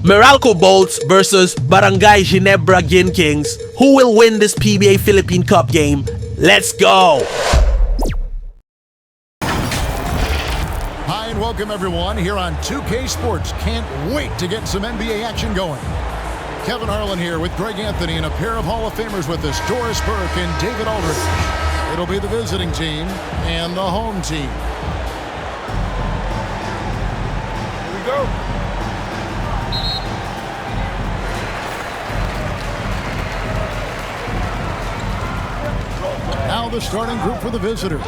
Meralco Bolts versus Barangay Ginebra Gin Kings. Who will win this PBA Philippine Cup game? Let's go! Hi and welcome everyone here on 2K Sports. Can't wait to get some NBA action going. Kevin Harlan here with Greg Anthony and a pair of Hall of Famers with us, Doris Burke and David Aldridge. It'll be the visiting team and the home team. Here we go. Now the starting group for the visitors.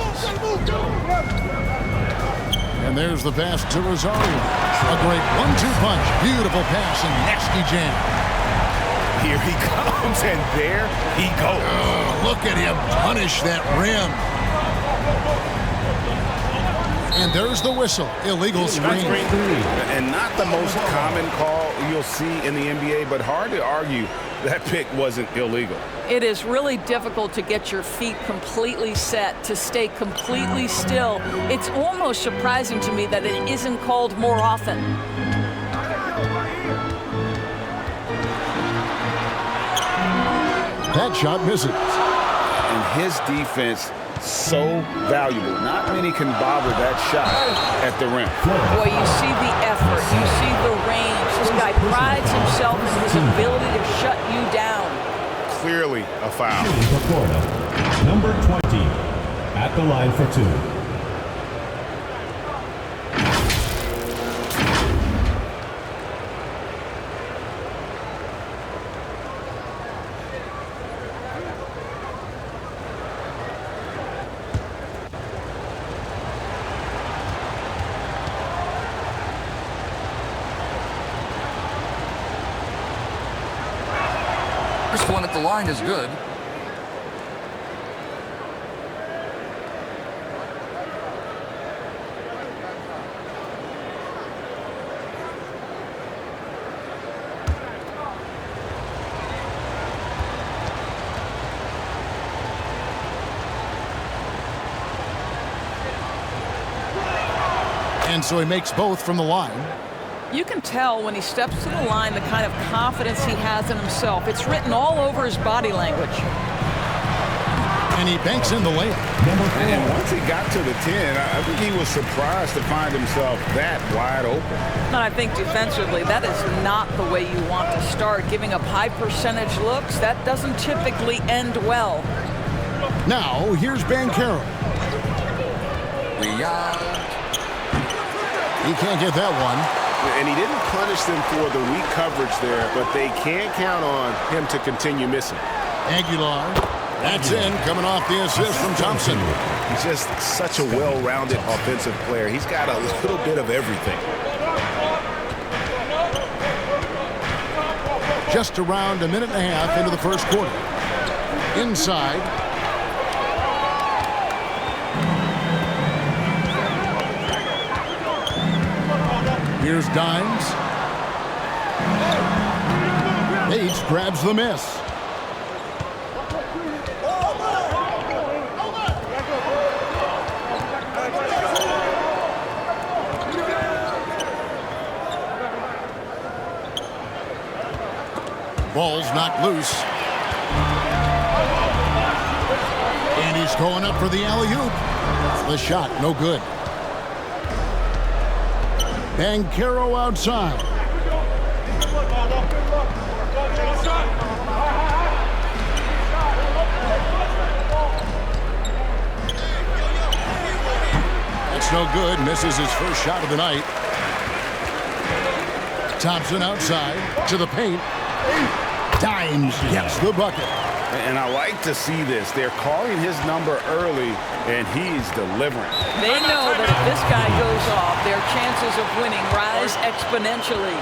And there's the pass to Rosario. A great 1-2 punch. Beautiful pass and nasty jam. Here he comes, and there he goes. Oh, look at him punish that rim. And there's the whistle. Illegal screen. And not the most common call you'll see in the NBA, but hard to argue that pick wasn't illegal. It is really difficult to get your feet completely set, to stay completely still. It's almost surprising to me that it isn't called more often. That shot misses. And his defense so valuable. Not many can bother that shot at the rim. Boy, you see the effort, you see the range. This guy prides himself in his ability to shut you down. Clearly a foul. Number 20 at the line for two. First one at the line is good. And so he makes both from the line. You can tell when he steps to the line the kind of confidence he has in himself. It's written all over his body language. And he banks in the layup. And once he got to the 10, I think he was surprised to find himself that wide open. And I think defensively, that is not the way you want to start. Giving up high percentage looks, that doesn't typically end well. Now, here's Bancaro. He can't get that one. And he didn't punish them for the weak coverage there, but they can't count on him to continue missing. Aguilar. That's in, coming off the assist from Thompson. He's just such a well-rounded offensive player. He's got a little bit of everything. Just around a minute and a half into the first quarter. Inside. Here's Dimes. Bates grabs the miss. Ball's knocked loose. And he's going up for the alley-oop. The shot, no good. Bancaro outside. That's no good. Misses his first shot of the night. Thompson outside to the paint. Dimes gets the bucket. And I like to see this. They're calling his number early, and he's delivering. They know that if this guy goes off, their chances of winning rise exponentially.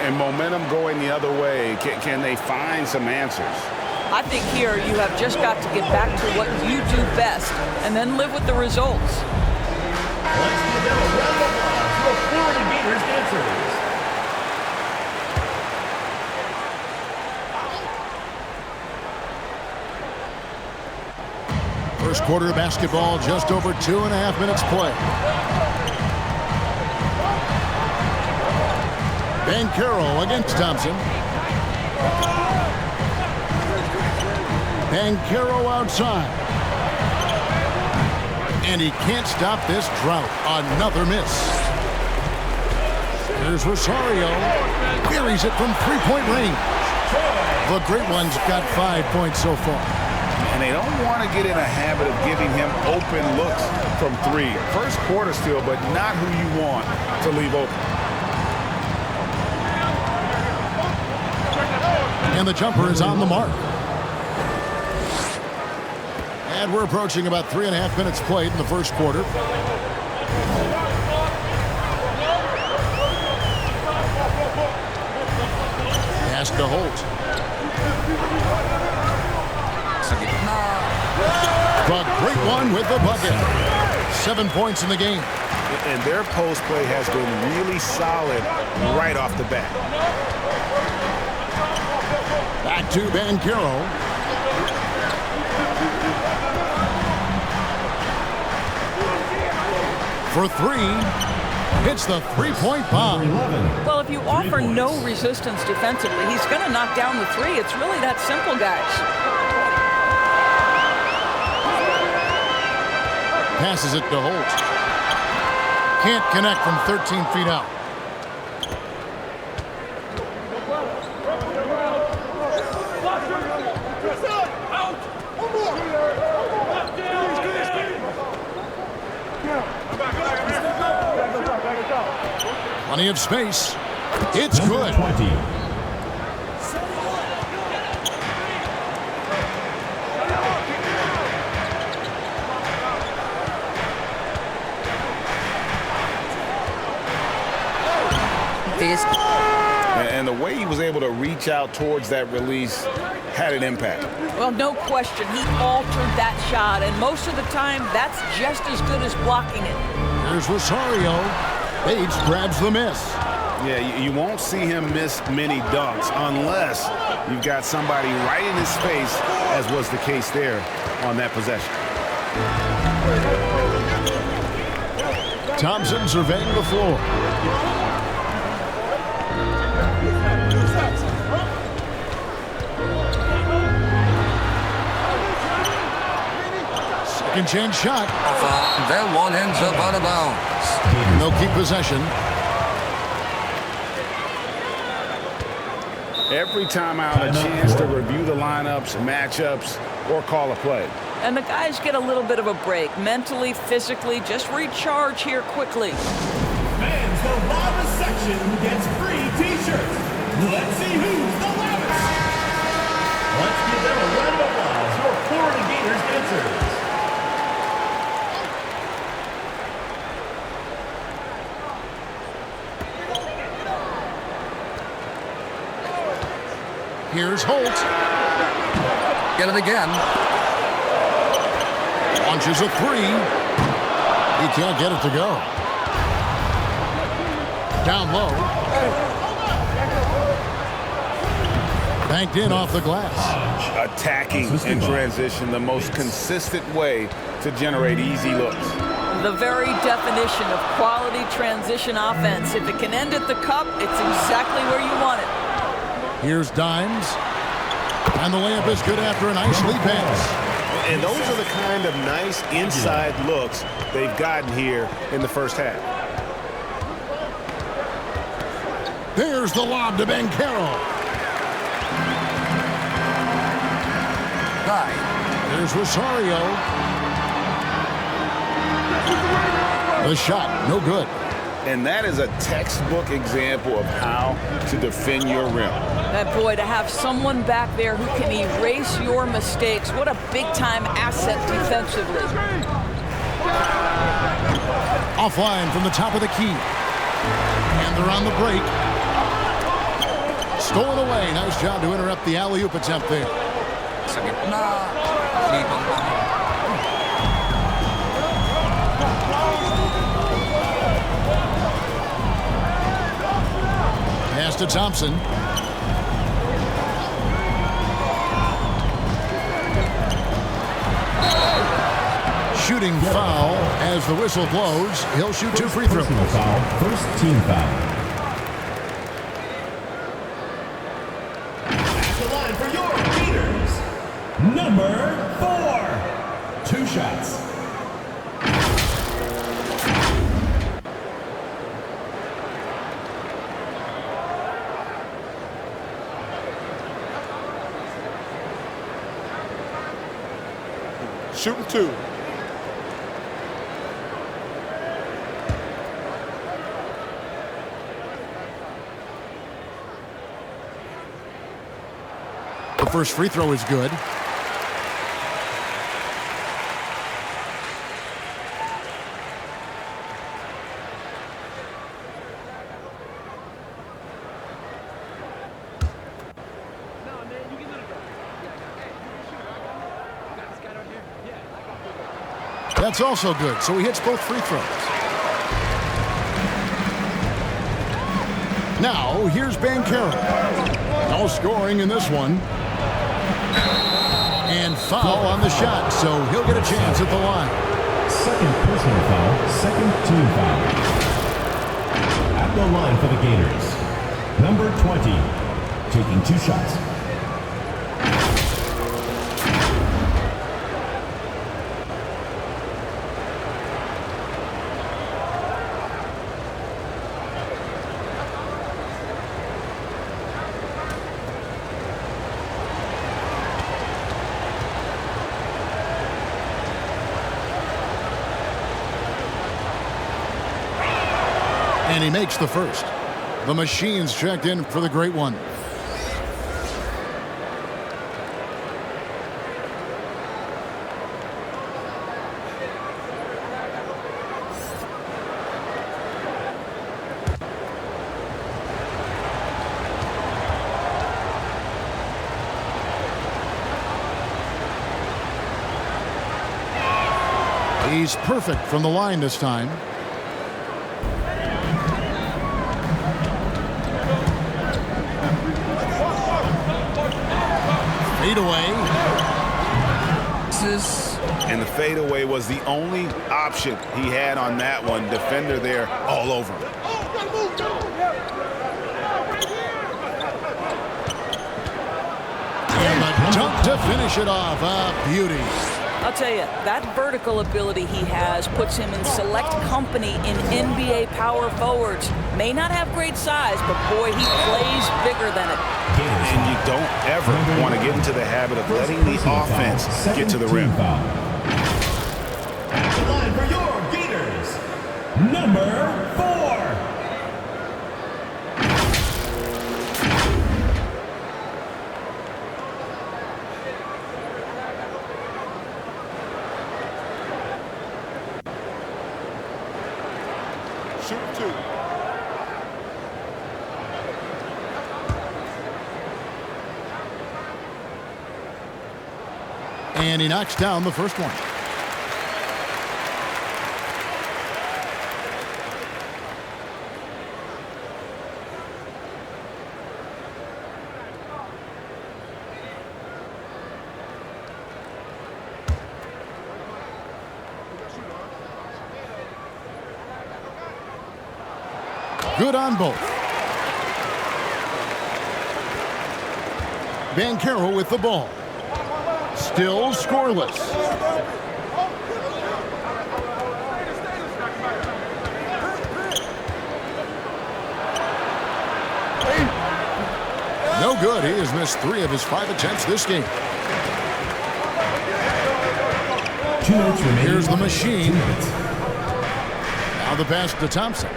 And momentum going the other way. Can they find some answers? I think here you have just got to get back to what you do best and then live with the results. Let's give them a round of applause for Florida Gators dancers. First quarter of basketball, just over 2.5 minutes play. Bancaro against Thompson. Bancaro outside. And he can't stop this drought. Another miss. Here's Rosario. Buries it from three-point range. The great one's got 5 points so far. And they don't want to get in a habit of giving him open looks from three. First quarter still, but not who you want to leave open. And the jumper is on the mark. And we're approaching about 3.5 minutes played in the first quarter. Pass to Holt. The great one with the bucket. 7 points in the game. And their post play has been really solid right off the bat. Back to Bancaro. For three. Hits the three-point bomb. Well, if you offer no resistance defensively, he's going to knock down the three. It's really that simple, guys. Passes it to Holt. Can't connect from 13 feet out. Plenty of space. It's good. 20. And the way he was able to reach out towards that release had an impact. Well, no question. He altered that shot, and most of the time, that's just as good as blocking it. Here's Rosario. Bates grabs the miss. Yeah, you won't see him miss many dunks unless you've got somebody right in his face, as was the case there on that possession. Thompson surveying the floor. Second chance shot. That one ends up out of bounds. They'll keep possession. Every time out, a chance to review the lineups, matchups, or call a play. And the guys get a little bit of a break. Mentally, physically, just recharge here quickly. Fans, the loudest section gets free T-shirts. Let's see who's the loudest. Let's give them a round of applause for Florida Gators answers. Here's Holt. Get it again. Launches a three. He can't get it to go. Down low. Banked in off the glass. Attacking in transition, the most consistent way to generate easy looks. The very definition of quality transition offense. If it can end at the cup, it's exactly where you want it. Here's Dimes. And the layup is good after a nice lead pass. And those are the kind of nice inside looks they've gotten here in the first half. There's the lob to Bancaro. There's Rosario. The shot, no good. And that is a textbook example of how to defend your rim. That boy, to have someone back there who can erase your mistakes, what a big-time asset defensively. Offline from the top of the key. And they're on the break. Stolen away. Nice job to interrupt the alley-oop attempt there. Pass to Thompson. Shooting foul as the whistle blows. He'll shoot two free throws. Foul, first team foul. Number 4. 2 shots. Shooting 2. The first free throw is good. That's also good, so he hits both free throws. Now, here's Bancaro. No scoring in this one. And foul on the shot, so he'll get a chance at the line. Second personal foul, second team foul. At the line for the Gators, number 20, taking 2 shots. And he makes the first. The machine's checked in for the great one. He's perfect from the line this time. Fadeaway. And the fadeaway was the only option he had on that one. Defender there all over him. And a dunk to finish it off. A beauty. I'll tell you, that vertical ability he has puts him in select company in NBA power forwards. May not have great size, but boy, he plays bigger than it. And you don't ever want to get into the habit of letting the offense get to the rim. At the line for your Gators, number 4. Shooting 2. And he knocks down the first one. Good on both. Bancaro with the ball. Still scoreless. No good. He has missed 3 of his 5 attempts this game. 2 minutes remaining. Here's the machine. Now the pass to Thompson.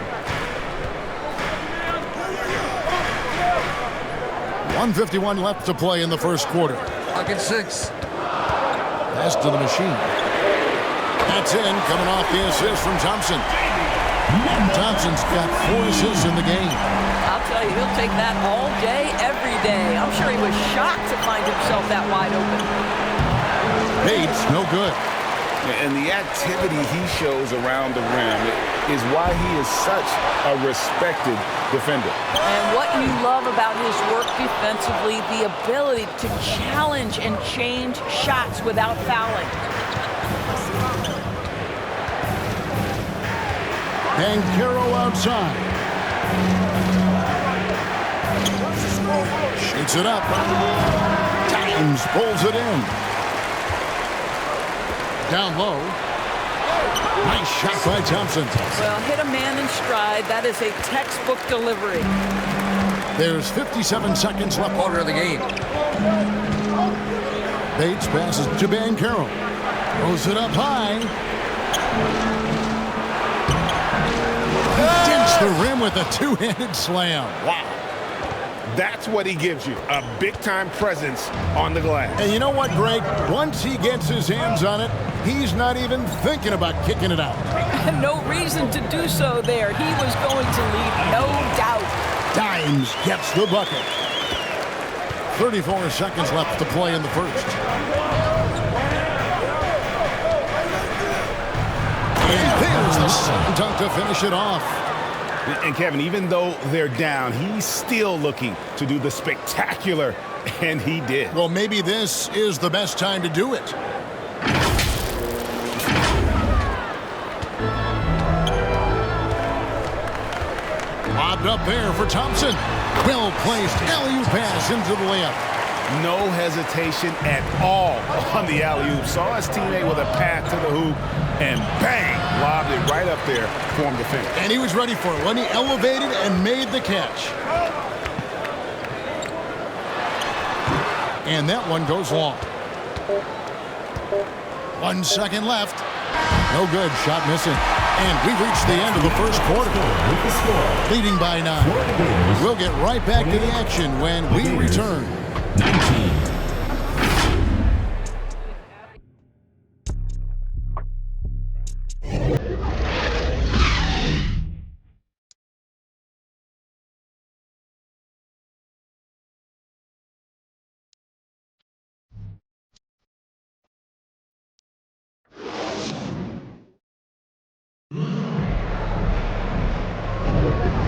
1:51 left to play in the first quarter. Pocket 6. Pass to the machine. That's in, coming off the assist from Thompson. Thompson's got 4 assists in the game. I'll tell you, he'll take that all day, every day. I'm sure he was shocked to find himself that wide open. Bates, no good. And the activity he shows around the rim is why he is such a respected defender. And what you love about his work defensively, the ability to challenge and change shots without fouling. Bancaro outside. Shoots it up. Times pulls it in. Down low. Nice shot by Thompson. Well, hit a man in stride. That is a textbook delivery. There's 57 seconds left. Quarter of the game. Bates passes to Bancaro. Throws it up high. He dinks the rim with a two-handed slam. Wow. That's what he gives you, a big-time presence on the glass. And you know what, Greg? Once he gets his hands on it, he's not even thinking about kicking it out. No reason to do so there. He was going to lead, no doubt. Dimes gets the bucket. 34 seconds left to play in the first. And there's the slam dunk to finish it off. And Kevin, even though they're down, he's still looking to do the spectacular, and he did. Well, maybe this is the best time to do it. Lobbed up there for Thompson. Well placed alley-oop pass into the layup. No hesitation at all on the alley-oop. Saw his teammate with a path to the hoop, and bang, lobbed it right up there for him to finish. And he was ready for it when he elevated and made the catch. And that one goes long. 1 second left. No good. Shot missing. And we've reached the end of the first quarter. Leading by 9. We'll get right back to the action when we return. 19.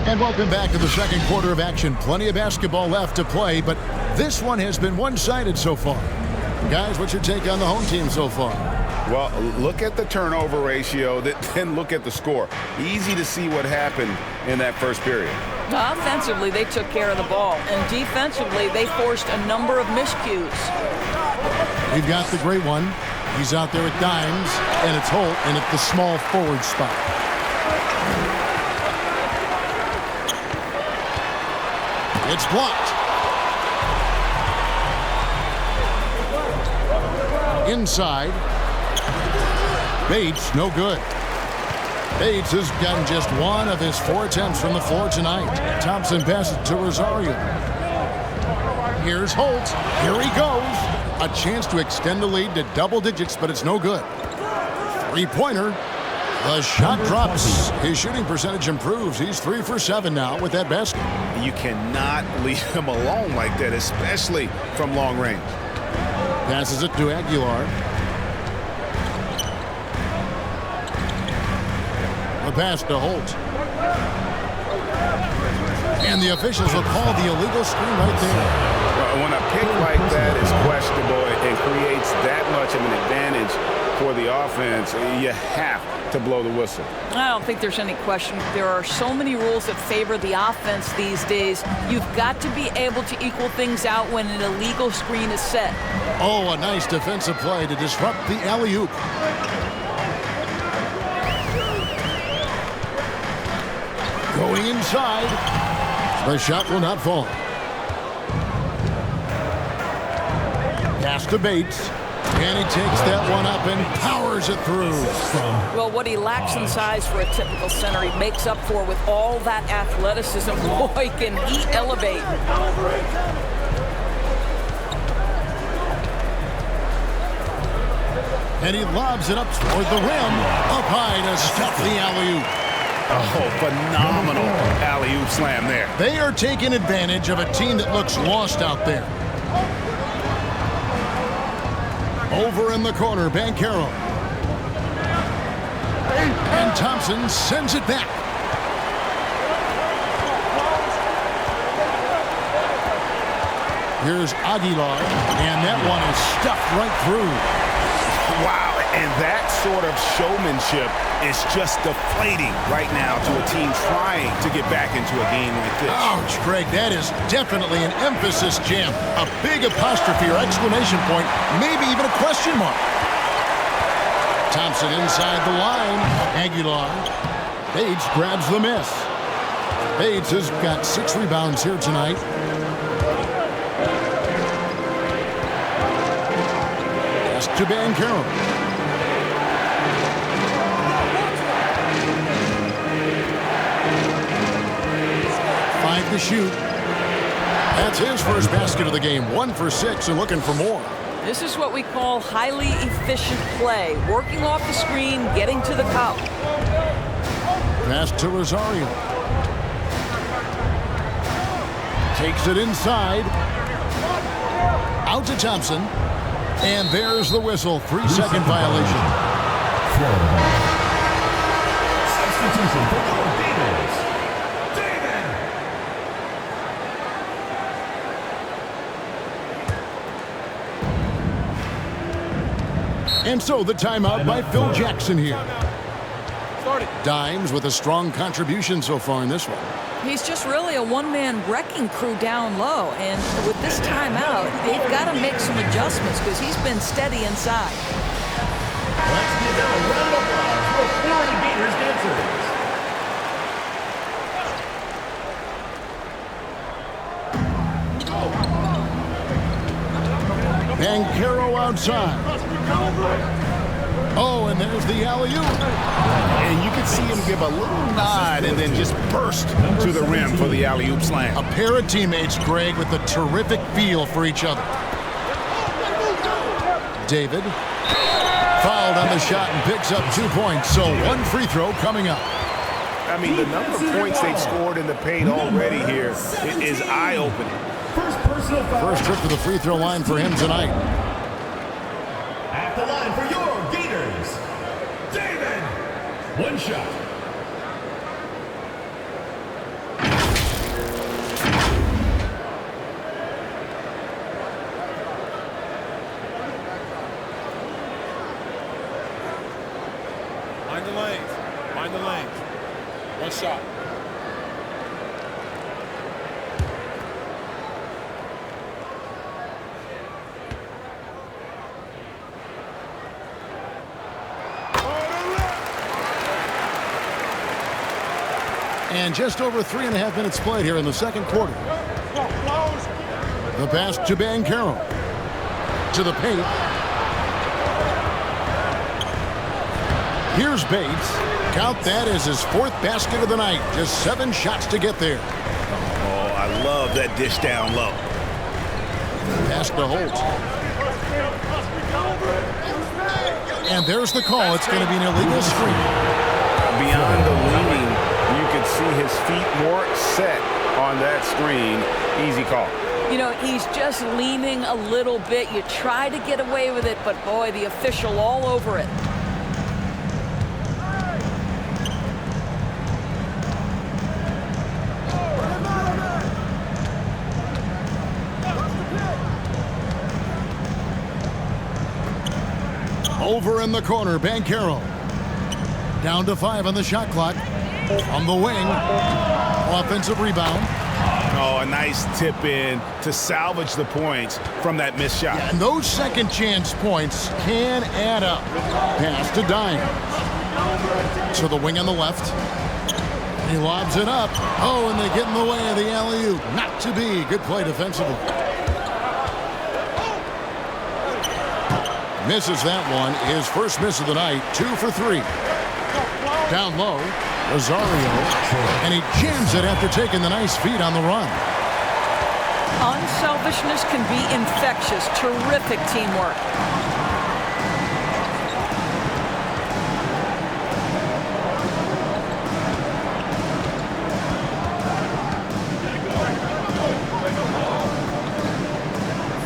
And welcome back to the second quarter of action. Plenty of basketball left to play, but this one has been one-sided so far. Guys, what's your take on the home team so far? Well, look at the turnover ratio, then look at the score. Easy to see what happened in that first period. Offensively, they took care of the ball, and defensively, they forced a number of miscues. We've got the great one. He's out there at Dimes, and it's Holt, and at the small forward spot. It's blocked. Inside. Bates, no good. Bates has gotten just one of his 4 attempts from the floor tonight. Thompson passes to Rosario. Here's Holt. Here he goes. A chance to extend the lead to double digits, but it's no good. Three-pointer. The shot drops. His shooting percentage improves. He's 3 for 7 now with that basket. You cannot leave him alone like that, especially from long range. Passes it to Aguilar. The pass to Holt. And the officials will call the illegal screen right there. When a pick like that is questionable and creates that much of an advantage for the offense, you have to blow the whistle. I don't think there's any question. There are so many rules that favor the offense these days. You've got to be able to equal things out when an illegal screen is set. Oh, a nice defensive play to disrupt the alley-oop. Going inside. The shot will not fall. Pass to Bates. And he takes that one up and powers it through. Well, what he lacks in size for a typical center, he makes up for with all that athleticism. Boy, can he elevate. And he lobs it up toward the rim. Up high to stop the alley-oop. Oh, phenomenal alley-oop slam there. They are taking advantage of a team that looks lost out there. Over in the corner, Bancaro. And Thompson sends it back. Here's Aguilar, and that one is stuffed right through. Wow, and that sort of showmanship is just deflating right now to a team trying to get back into a game like this. Ouch, Greg, that is definitely an emphasis jam. A big apostrophe or exclamation point, maybe even a question mark. Thompson inside the line. Aguilar. Bates grabs the miss. Bates has got 6 rebounds here tonight. Pass to Bancaro. To shoot. That's his first basket of the game. 1 for 6 and looking for more. This is what we call highly efficient play. Working off the screen, getting to the cup. Pass to Rosario. Takes it inside. Out to Thompson. And there's the whistle. 3-second violation. Substitution for your Gators. And so the timeout by Phil Jackson here. Dimes with a strong contribution so far in this one. He's just really a one-man wrecking crew down low. And with this timeout, they've got to make some adjustments because he's been steady inside. Let's give them a round of applause for Florida Gators dancers. Bancaro outside. Oh, and there's the alley-oop. And you can see him give a little nod and then just burst to the rim for the alley-oop slam. A pair of teammates, Greg, with a terrific feel for each other. David fouled on the shot and picks up 2 points. So 1 free throw coming up. I mean, the number of points they've scored in the paint already here is eye-opening. First trip to the free throw line for him tonight. At the line for your Gators, David. 1 shot. Mind the lanes. Mind the lanes. 1 shot. And just over 3.5 minutes played here in the second quarter. The pass to Bancaro. To the paint. Here's Bates. Count that as his 4th basket of the night. Just 7 shots to get there. Oh, I love that dish down low. Pass to Holt. And there's the call. It's going to be an illegal screen. Beyond the leaning, you could see his feet more set on that screen. Easy call. You know, he's just leaning a little bit. You try to get away with it, but boy, the official all over it. Over in the corner, Bancaro. Down to 5 on the shot clock. On the wing. Offensive rebound. Oh, a nice tip in to salvage the points from that missed shot. And those second chance points can add up. Pass to Dimes. To the wing on the left. He lobs it up. Oh, and they get in the way of the alley-oop. Not to be. Good play defensively. Misses that one. His first miss of the night. 2 for 3. Down low. Rosario. And he jams it after taking the nice feed on the run. Unselfishness can be infectious. Terrific teamwork.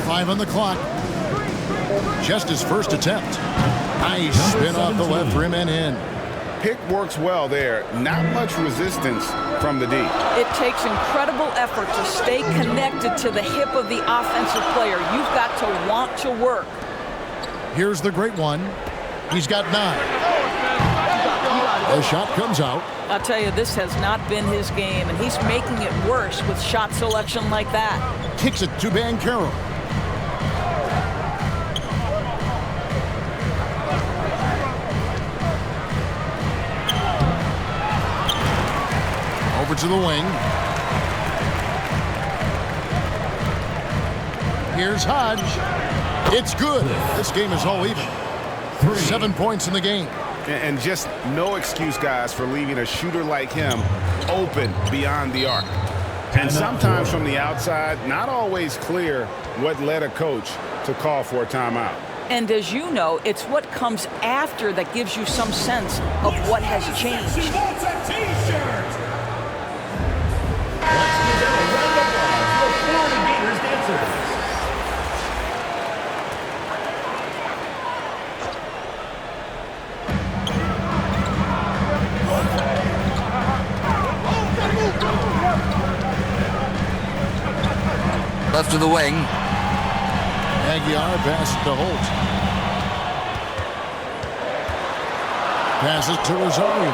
Five on the clock. Just his first attempt. Nice spin off the left rim and in. Pick works well there. Not much resistance from the D. It takes incredible effort to stay connected to the hip of the offensive player. You've got to want to work. Here's the great one. He's got 9. The shot comes out. I'll tell you, this has not been his game, and he's making it worse with shot selection like that. Kicks it to Bancaro. Over to the wing. Here's Hodge. It's good. This game is all even. 7 points in the game. And just no excuse, guys, for leaving a shooter like him open beyond the arc. And sometimes from the outside, not always clear what led a coach to call for a timeout. And as you know, it's what comes after that gives you some sense of what has changed. Let's give them a round of applause for Florida Gators dancers. Left to the wing. Aguiar passes to Holt. Passes to Rosario.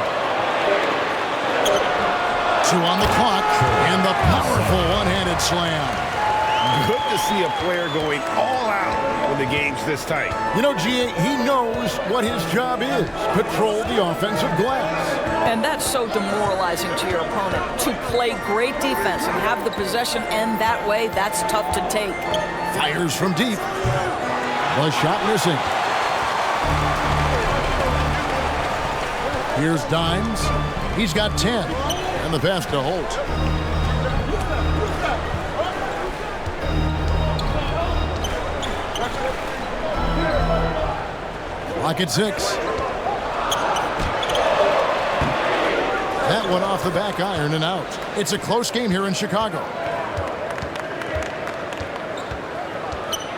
2 on the clock, and the powerful one-handed slam. Good to see a player going all out when the game's this tight. You know, G.A., he knows what his job is. Control the offensive glass. And that's so demoralizing to your opponent. To play great defense and have the possession end that way, that's tough to take. Fires from deep. The shot missing. Here's Dimes. He's got 10. And the pass to Holt. Clock at 6. That one off the back iron and out. It's a close game here in Chicago.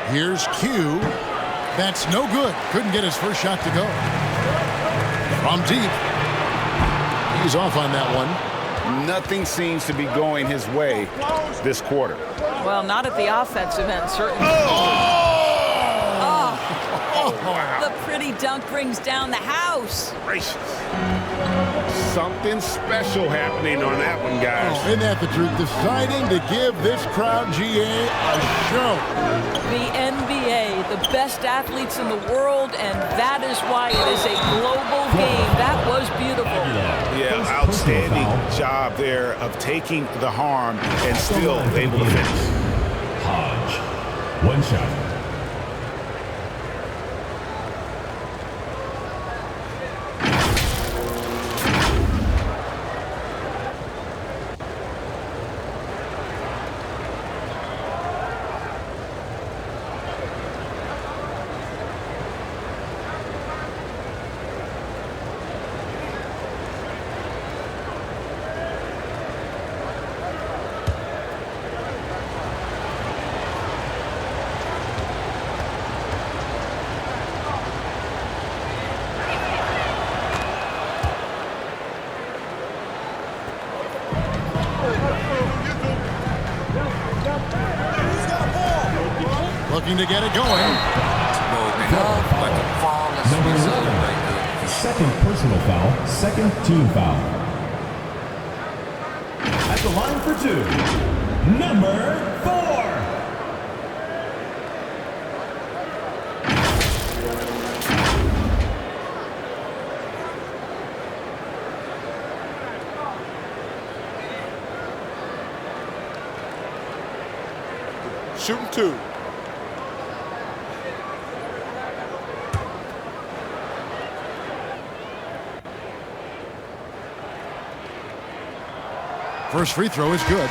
Here's Q. That's no good. Couldn't get his first shot to go. From deep. He's off on that one. Nothing seems to be going his way this quarter. Well, not at the offensive end, certainly. Wow. The pretty dunk brings down the house. Gracious. Something special happening on that one, guys. Isn't that the truth? Deciding to give this crowd, GA, a show. The NBA, the best athletes in the world, and that is why it is a global game. That was beautiful. Yeah, outstanding job there of taking the harm and still able to finish. Hodge. 1 shot. Looking to get it going. Smoking up like a flawless Number result 11. right there. Second personal foul, second team foul. At the line for 2, number 4. Shooting 2. First free throw is good.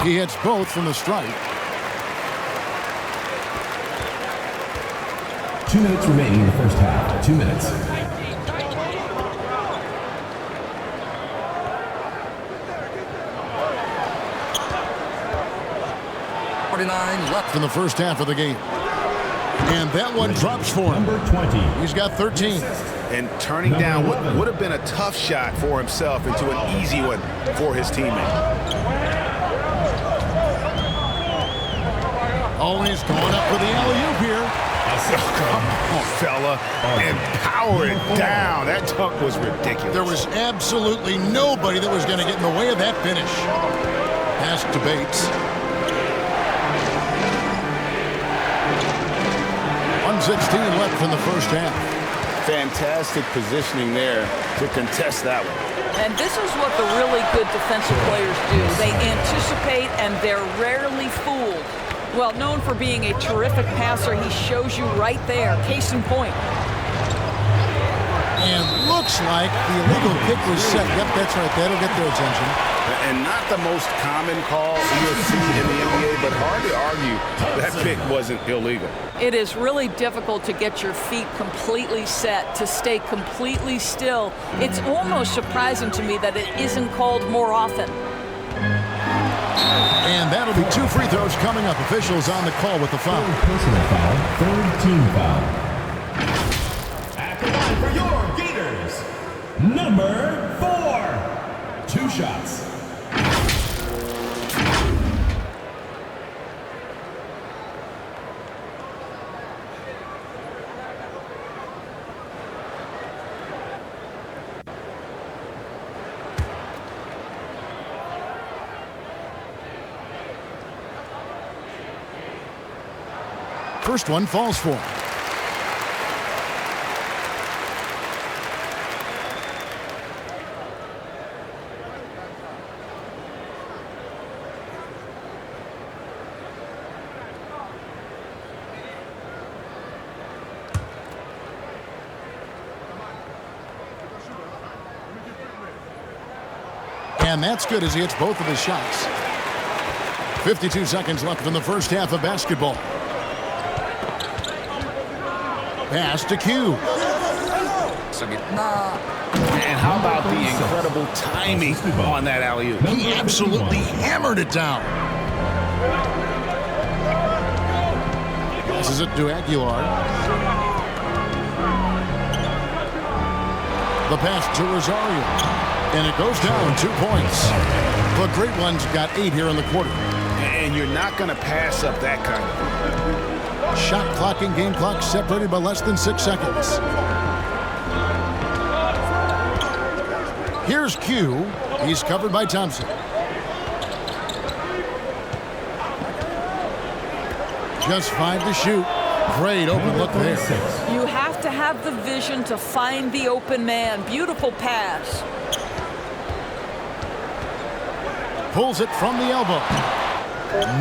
He hits both from the stripe. 2 minutes remaining in the first half. 2 minutes. Left in the first half of the game. And that one drops for him. Number 20. He's got 13. And turning down what would have been a tough shot for himself into an easy one for his teammate. Always going up for the alley-oop here. A Come on, fella, and power it down. That tuck was ridiculous. There was absolutely nobody that was going to get in the way of that finish. Pass to Bates. 1:16 left in the first half. Fantastic positioning there to contest that one. And this is what the really good defensive players do. They anticipate and they're rarely fooled. Well, known for being a terrific passer, he shows you right there. Case in point. And looks like the illegal kick was set. Yep, that's right. That'll get their attention. And not the most common call you'll see in the NBA, but hard to argue that pick wasn't illegal. It is really difficult to get your feet completely set, to stay completely still. It's almost surprising to me that it isn't called more often. And that'll be 2 free throws coming up. Officials on the call with the foul. Personal foul, third team foul. At the line for your Gators, number 4. 2 shots. First one falls for him. And that's good as he hits both of his shots. 52 seconds left in the first half of basketball. Pass to Q. And how about the incredible timing on that alley-oop? He absolutely hammered it down. Passes it to Aguilar. The pass to Rosario. And it goes down 2 points. The Great Ones got 8 here in the quarter. And you're not going to pass up that kind of thing. Shot clock and game clock separated by less than 6 seconds. Here's Q. He's covered by Thompson. Just 5 to shoot. Great open look there. You have to have the vision to find the open man. Beautiful pass. Pulls it from the elbow.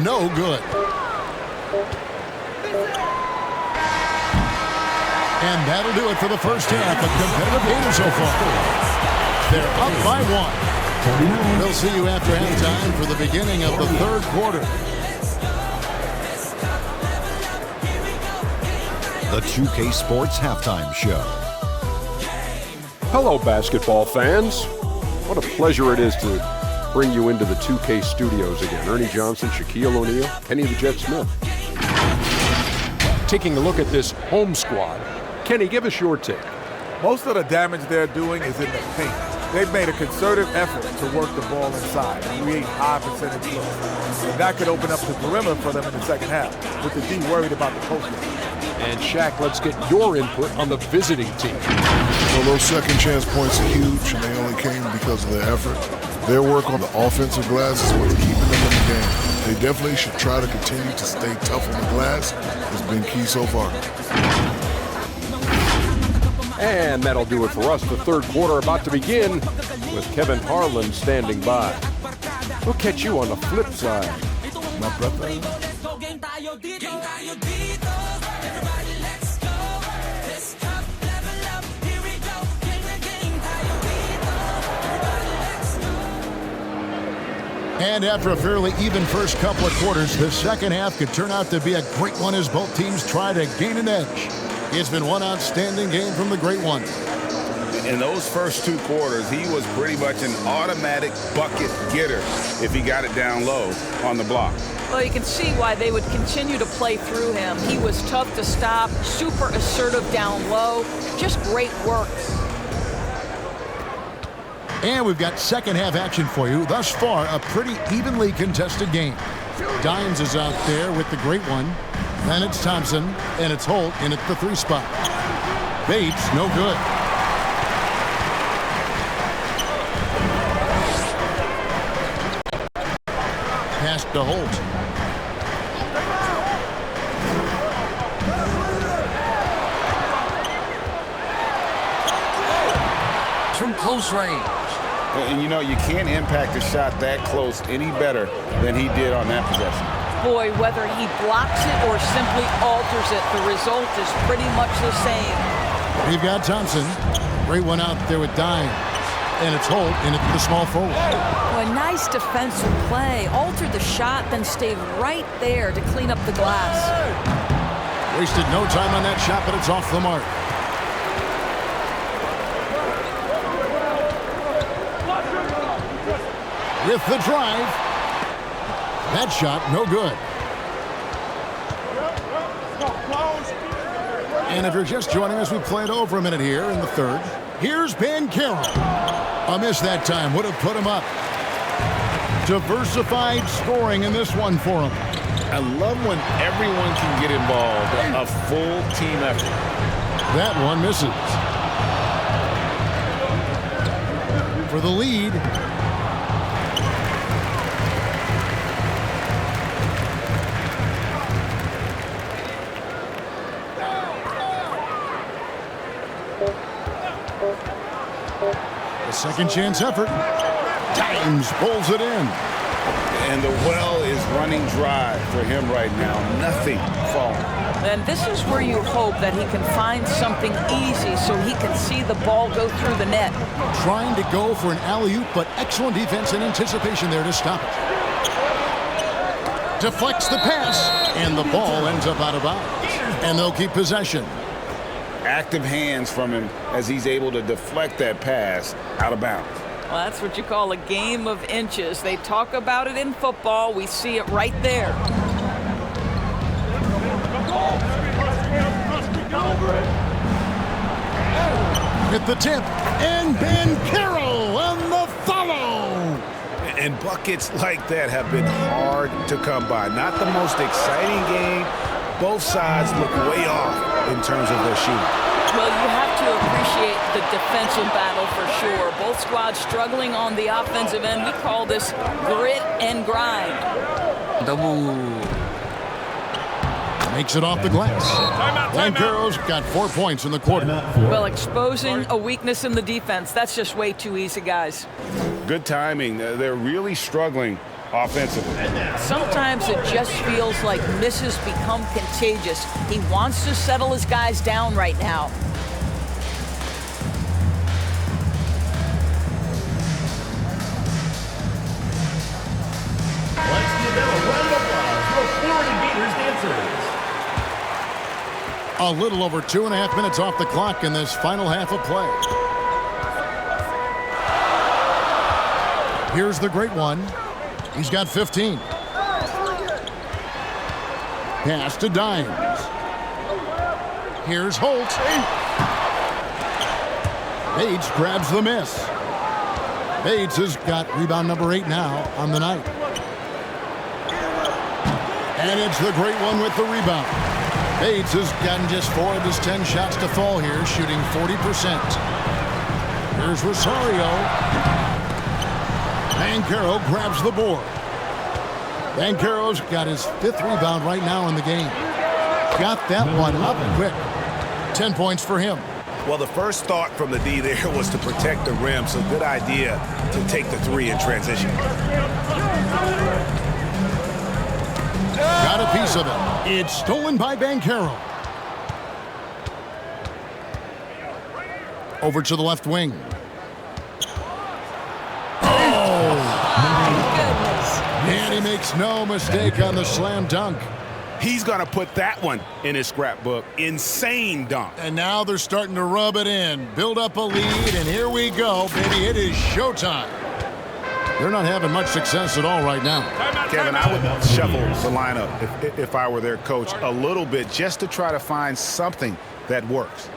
No good. And that'll do it for the first half. A competitive game so far. They're up by 1. We'll see you after halftime for the beginning of the third quarter. The 2K Sports Halftime Show. Hello, basketball fans. What a pleasure it is to bring you into the 2K studios again. Ernie Johnson, Shaquille O'Neal, Kenny the Jet Smith. Taking a look at this home squad. Kenny, give us your take. Most of the damage they're doing is in the paint. They've made a concerted effort to work the ball inside and create high percentage looks. And that could open up the perimeter for them in the second half, with the D worried about the post game. And Shaq, let's get your input on the visiting team. Well, those second chance points are huge, and they only came because of their effort. Their work on the offensive glass is what's keeping them in the game. They definitely should try to continue to stay tough on the glass. It's been key so far. And that'll do it for us. The third quarter about to begin with Kevin Harlan standing by. We'll catch you on the flip side, my brother. And after a fairly even first couple of quarters, the second half could turn out to be a great one as both teams try to gain an edge. It's been one outstanding game from the Great One. In those first 2 quarters, he was pretty much an automatic bucket getter if he got it down low on the block. Well, you can see why they would continue to play through him. He was tough to stop, super assertive down low. Just great work. And we've got second half action for you. Thus far, a pretty evenly contested game. Dimes is out there with the Great One. Then it's Thompson, and it's Holt in at the 3 spot. Bates, no good. Pass to Holt. From close range. And you know, you can't impact a shot that close any better than he did on that possession. Boy, whether he blocks it or simply alters it, the result is pretty much the same. We've got Thompson. Great one out there with Dime. And it's Holt in at the small forward. Well, a nice defensive play. Altered the shot, then stayed right there to clean up the glass. Wasted no time on that shot, but it's off the mark. With the drive. That shot, no good. And if you're just joining us, we played over a minute here in the 3rd. Here's Bancaro. A miss that time. Would have put him up. Diversified scoring in this one for him. I love when everyone can get involved. A full team effort. That one misses. For the lead. Second chance effort. Dimes pulls it in. And the well is running dry for him right now. Nothing falling. And this is where you hope that he can find something easy so he can see the ball go through the net. Trying to go for an alley-oop, but excellent defense and anticipation there to stop it. Deflects the pass, and the ball ends up out of bounds. And they'll keep possession. Active hands from him as he's able to deflect that pass out of bounds. Well, that's what you call a game of inches. They talk about it in football. We see it right there. With the tip, and Bancaro on the follow. And buckets like that have been hard to come by. Not the most exciting game. Both sides look way off in terms of their shooting. Well, you have to appreciate the defensive battle for sure. Both squads struggling on the offensive end. We call this grit and grind. Double. Makes it off the glass. Bancaro's got 4 points in the quarter. Well, exposing a weakness in the defense. That's just way too easy, guys. Good timing. They're really struggling offensively. Sometimes it just feels like misses become contagious. He wants to settle his guys down right now. Let's give them a round of applause for Florida Gators dancers. A little over 2.5 minutes off the clock in this final half of play. Here's the great one. He's got 15. Pass to Dimes. Here's Holt. Bates grabs the miss. Bates has got rebound number 8 now on the night. And it's the great one with the rebound. Bates has gotten just 4 of his 10 shots to fall here, shooting 40%. Here's Rosario. Bancaro grabs the board. Bancaro's got his 5th rebound right now in the game. Got that one up quick. 10 points for him. Well, the first thought from the D there was to protect the rim, so good idea to take the 3 in transition. Got a piece of it. It's stolen by Bancaro. Over to the left wing. And he makes no mistake on the slam dunk. He's going to put that one in his scrapbook. Insane dunk. And now they're starting to rub it in. Build up a lead, and here we go, baby. It is showtime. They're not having much success at all right now. Kevin, I would shuffle the lineup if I were their coach a little bit just to try to find something that works.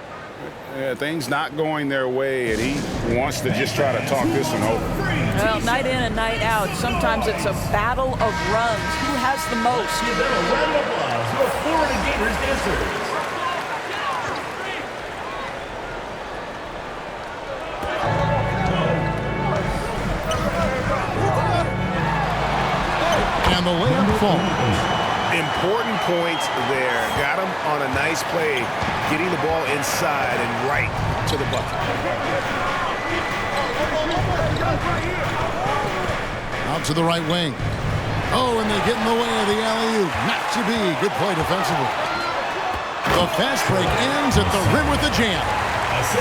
Things not going their way, and he wants to just try to talk this one over. Well, night in and night out, sometimes it's a battle of runs. Who has the most? Give them a round of applause your Florida Gators answers. And the layup falls. Important points there. Got him on a nice play, getting the ball inside and right to the bucket. Out to the right wing. Oh, and they get in the way of the alley-oop. Not to be. Good play defensively. The fast break ends at the rim with the jam.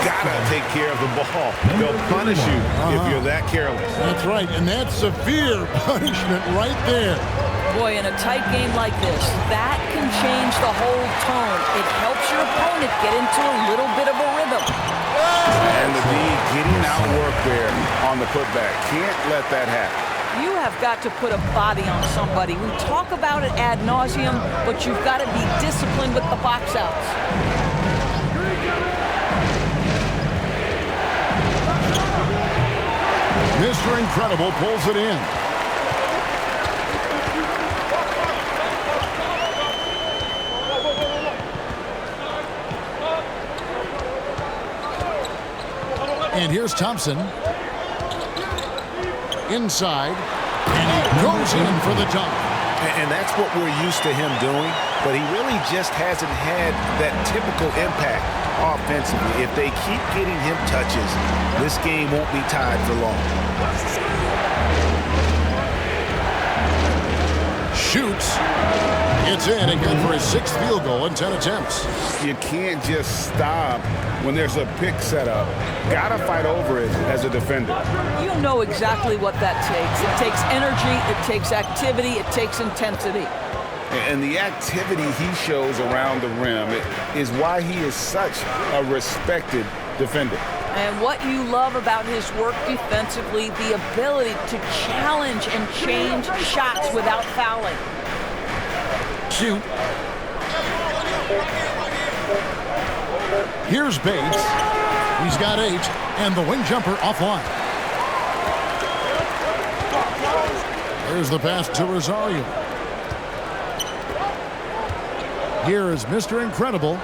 Gotta take care of the ball. They'll punish you if you're that careless. That's right, and that's severe punishment right there. Boy, in a tight game like this, that can change the whole tone. It helps your opponent get into a little bit of a rhythm. And the D getting outworked there on the putback. Can't let that happen. You have got to put a body on somebody. We talk about it ad nauseum, but you've got to be disciplined with the box outs. Mr. Incredible pulls it in. And here's Thompson. Inside. And he goes in for the dunk. And that's what we're used to him doing, but he really just hasn't had that typical impact offensively. If they keep getting him touches, this game won't be tied for long. Shoots. It's in and good for his 6th field goal in 10 attempts. You can't just stop when there's a pick set up. Gotta fight over it as a defender. You know exactly what that takes. It takes energy, it takes activity, it takes intensity. And the activity he shows around the rim is why he is such a respected defender. And what you love about his work defensively, the ability to challenge and change shots without fouling. Shoot. Here's Bates. He's got 8, and the wing jumper offline. There's the pass to Rosario. Here is Mr. Incredible.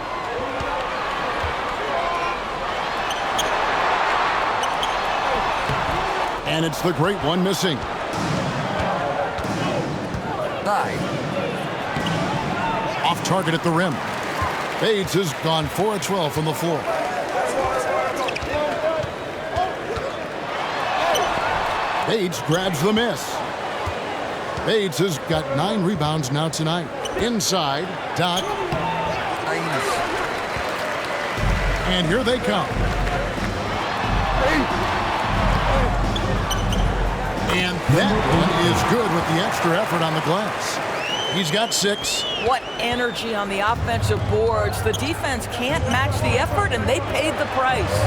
And it's the great one missing. Off target at the rim. Bates has gone 4 of 12 from the floor. Bates grabs the miss. Bates has got 9 rebounds now tonight. Inside, Doc. And here they come. And that one is good with the extra effort on the glass. He's got 6. What energy on the offensive boards. The defense can't match the effort, and they paid the price.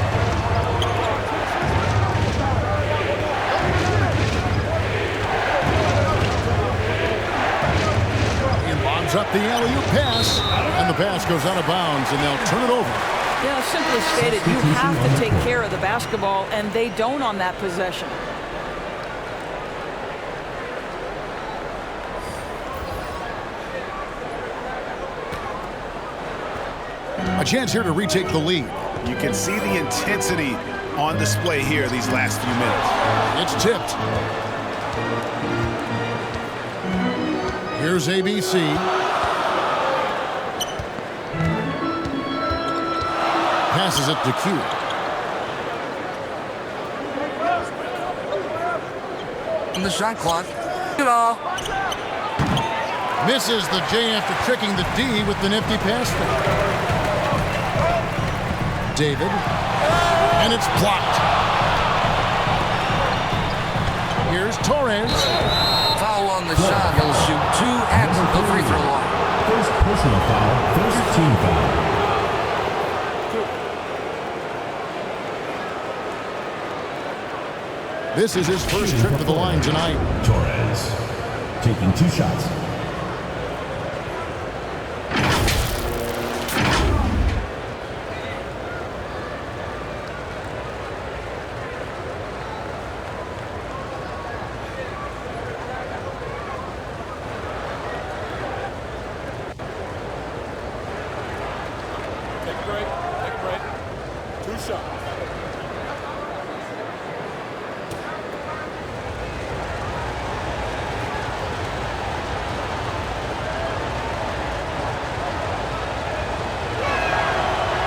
He lobs up the alley-oop pass, and the pass goes out of bounds, and they'll turn it over. Yeah, simply stated, you have to take care of the basketball, and they don't on that possession. A chance here to retake the lead. You can see the intensity on display here these last few minutes. It's tipped. Here's ABC. Passes it to Q. In the shot clock. Get off. Misses the J after tricking the D with the nifty pass fake. David. And it's blocked. Here's Torres. Foul on the shot. He'll shoot 2 at the free throw line. First personal foul, first team foul. This is his first trip to the line tonight. Torres taking 2 shots. celebrate. 2 shots.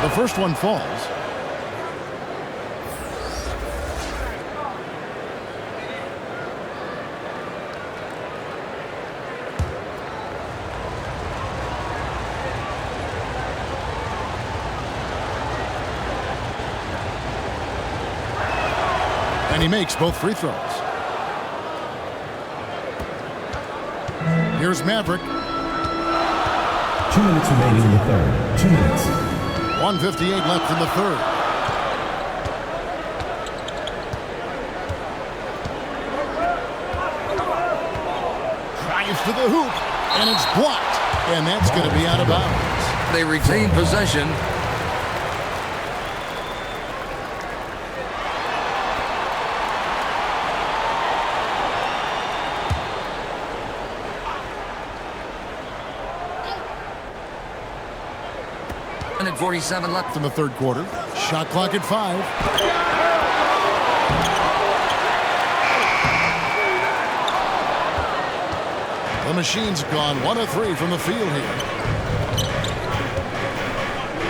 The first one falls. And he makes both free throws. Here's Maverick. 2 minutes remaining in the third. 2 minutes. 1:58 left in the third. Drives to the hoop, and it's blocked. And that's going to be out of bounds. They retain possession. Minute 47 left in the third quarter. Shot clock at 5. The Machine's gone 1 of 3 from the field here.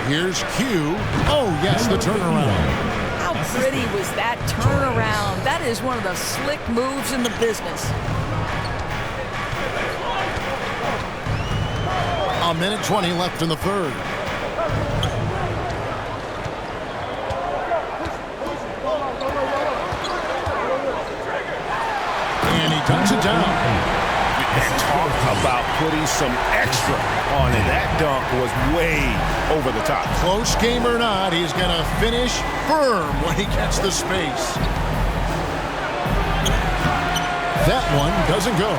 Here's Q. Oh, yes, the turnaround. How pretty was that turnaround? That is one of the slick moves in the business. A minute 20 left in the third. And he dunks it down. And talk about putting some extra on it. That dunk was way over the top. Close game or not, he's going to finish firm when he gets the space. That one doesn't go.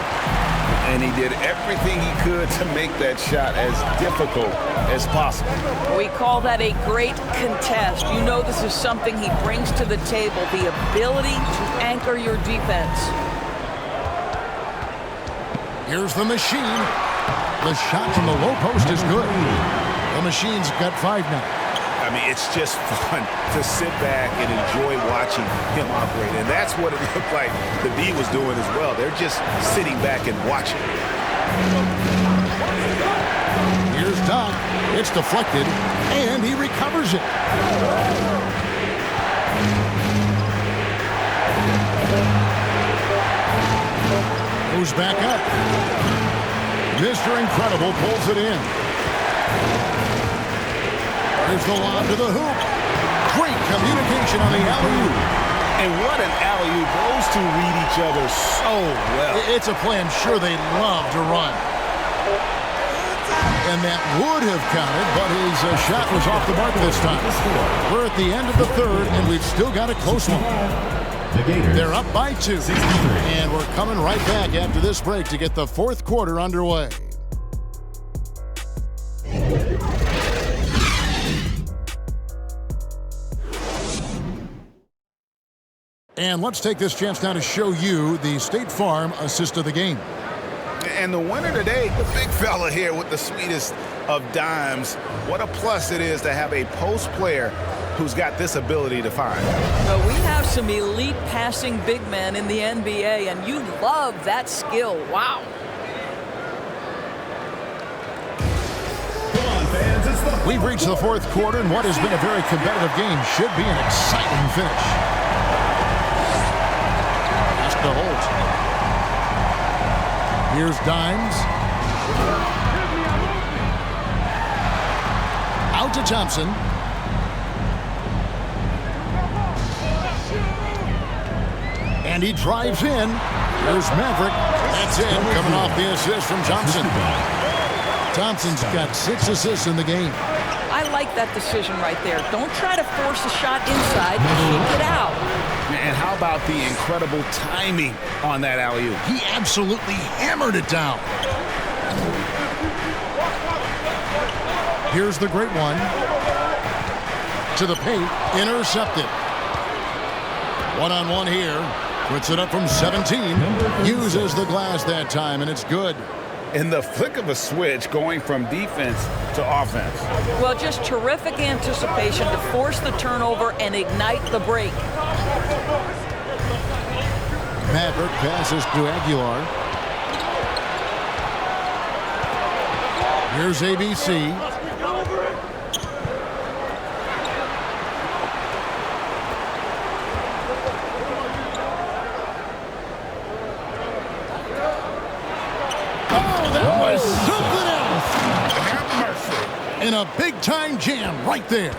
And he did everything he could to make that shot as difficult as possible. We call that a great contest. You know this is something he brings to the table, the ability to anchor your defense. Here's the Machine. The shot from the low post is good. The Machine's got 5 now. I mean, it's just fun to sit back and enjoy watching him operate. And that's what it looked like the D was doing as well. They're just sitting back and watching. Here's Doc. It's deflected, and he recovers it. Goes back up. Mr. Incredible pulls it in. There's the lob to the hoop. Great communication on the alley-oop. And what an alley-oop. Those two read each other so well. It's a play I'm sure they love to run. And that would have counted, but his shot was off the mark this time. We're at the end of the third, and we've still got a close one. They're up by 2. And we're coming right back after this break to get the fourth quarter underway. And let's take this chance now to show you the State Farm assist of the game. And the winner today, the big fella here with the sweetest of dimes. What a plus it is to have a post player who's got this ability to find. Well, we have some elite passing big men in the NBA, and you love that skill. Wow. We've reached the fourth quarter, and what has been a very competitive game should be an exciting finish. Just to hold. Here's Dimes. Out to Thompson. And he drives in. There's Maverick. That's it, coming off the assist from Thompson. Thompson's got 6 assists in the game. I like that decision right there. Don't try to force a shot inside. Kick it out. And how about the incredible timing on that alley-oop? He absolutely hammered it down. Here's the great one. To the paint. Intercepted. One-on-one here. Puts it up from 17. Uses the glass that time, and it's good. in the flick of a switch going from defense to offense. Well, just terrific anticipation to force the turnover and ignite the break. Maverick passes to Aguilar. Here's ABC. Oh, that was something else. And a big-time jam right there.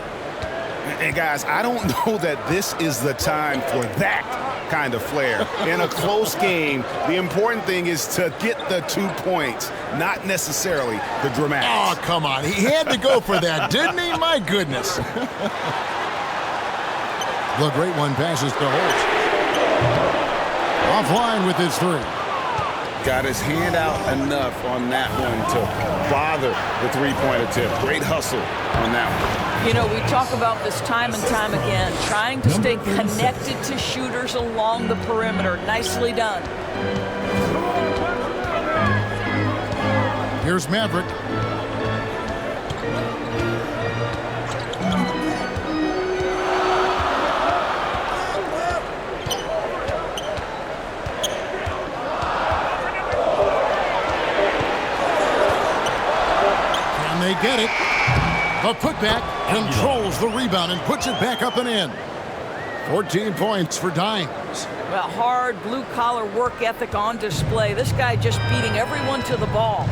And guys, I don't know that this is the time for that kind of flair. In a close game, the important thing is to get the 2 points, not necessarily the dramatics. Oh, come on. He had to go for that, didn't he? My goodness. The great one passes to Holt. Offline with his three. Got his hand out enough on that one to bother the three-point attempt. Great hustle on that one. You know, we talk about this time and time again, trying to stay connected to shooters along the perimeter. Nicely done. Here's Maverick. Can they get it? The putback controls the rebound and puts it back up and in. 14 points for Dimes. Well, hard blue-collar work ethic on display. This guy just beating everyone to the ball.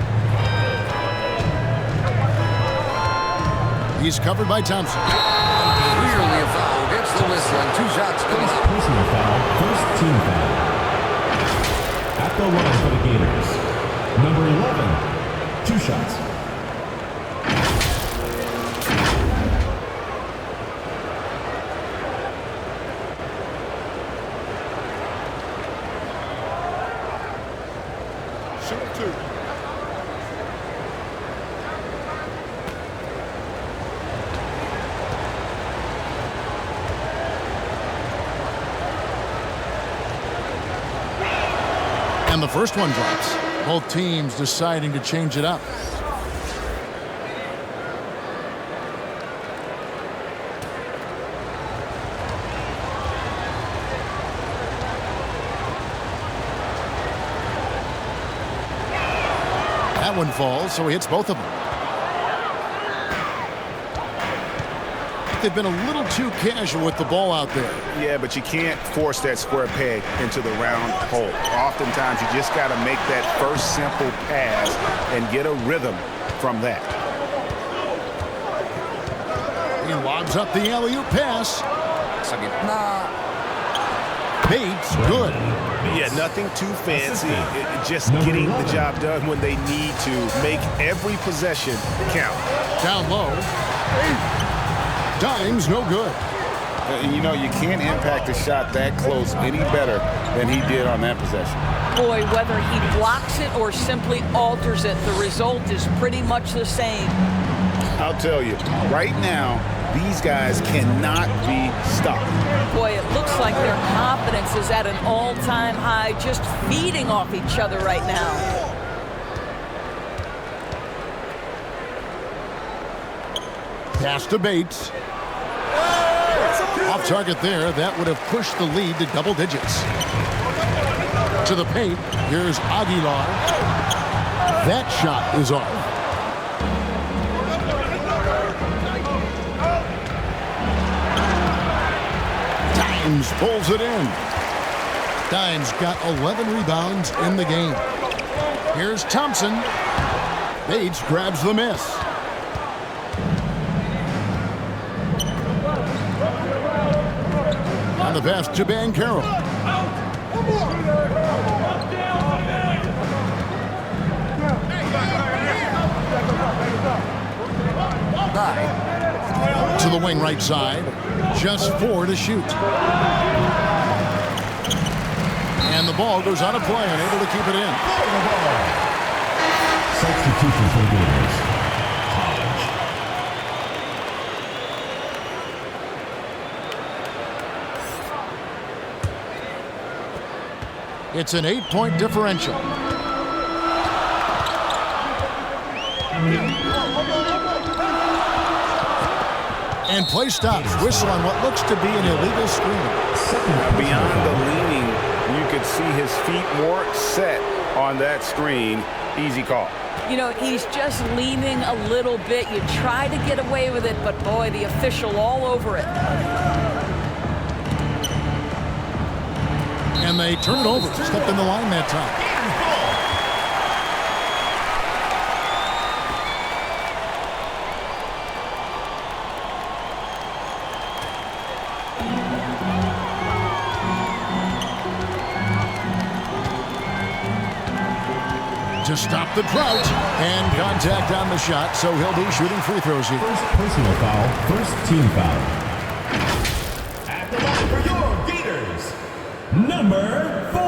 He's covered by Thompson. Clearly a foul. Gets the whistle and 2 shots come up. Personal foul, first team foul. At the line for the Gators, number 11, 2 shots. And the first one drops. Both teams deciding to change it up. That one falls, so he hits both of them. They've been a little too casual with the ball out there. Yeah, but you can't force that square peg into the round hole. Oftentimes, you just got to make that first simple pass and get a rhythm from that. He lobs up the alley-oop pass. Bates, good. Yeah, nothing too fancy. Just getting the job done when they need to. Make every possession count. Down low. Dimes, no good. You know, you can't impact a shot that close any better than he did on that possession. Boy, whether he blocks it or simply alters it, the result is pretty much the same. I'll tell you, right now, these guys cannot be stopped. Boy, it looks like their confidence is at an all-time high, just feeding off each other right now. Pass to Bates. Off target there. That would have pushed the lead to double digits. To the paint. Here's Aguilar. That shot is off. Dimes pulls it in. Dimes got 11 rebounds in the game. Here's Thompson. Bates grabs the miss. On the pass to Carroll. To the wing right side. Just 4 to shoot. And the ball goes out of play, unable to keep it in. Substitution for the Gators. It's an 8-point differential. And play stops. Whistle on what looks to be an illegal screen. Now, beyond the leaning, you could see his feet more set on that screen. Easy call. You know, he's just leaning a little bit. You try to get away with it, but boy, the official all over it. And they turn it over. Stepped in the line that time. To stop the drought, and contact on the shot, so he'll be shooting free throws here. First personal foul, first team foul. At the line for your Gators, number 4.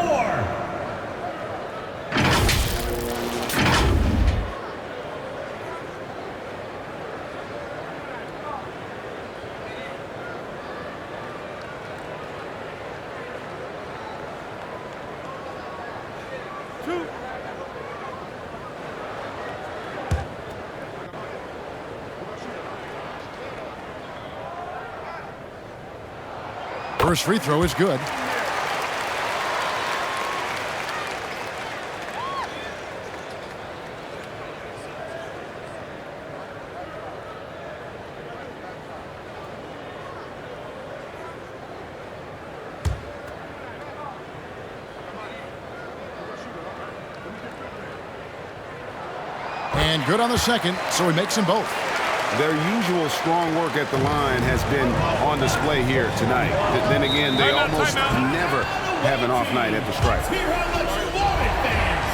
First free throw is good. And good on the second, so he makes them both. Their usual strong work at the line has been on display here tonight. Then again, they almost never have an off night at the stripe. Hear how much you want it, fans.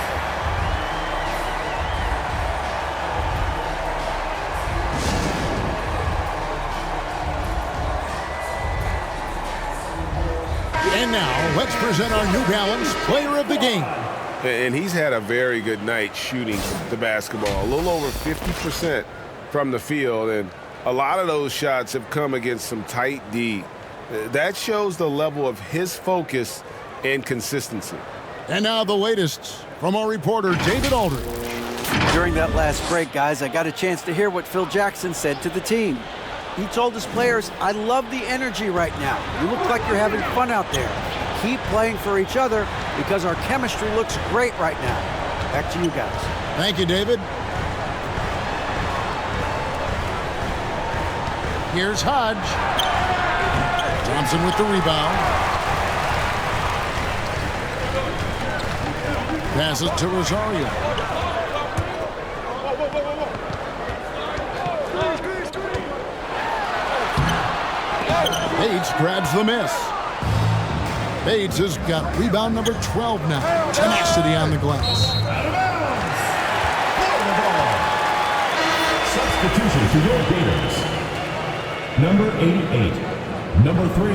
And now, let's present our New Balance Player of the Game. And he's had a very good night shooting the basketball. A little over 50% from the field, and a lot of those shots have come against some tight D. That shows the level of his focus and consistency. And now the latest from our reporter, David Aldridge. During that last break, guys, I got a chance to hear what Phil Jackson said to the team. He told his players, I love the energy right now. You look like you're having fun out there. Keep playing for each other because our chemistry looks great right now. Back to you guys. Thank you, David. Here's Hodge. Thompson with the rebound. Pass it to Rosario. Bates grabs the miss. Bates has got rebound number 12 now. Tenacity on the glass. Out of bounds. Substitution for your Gators. Number 88, number 3.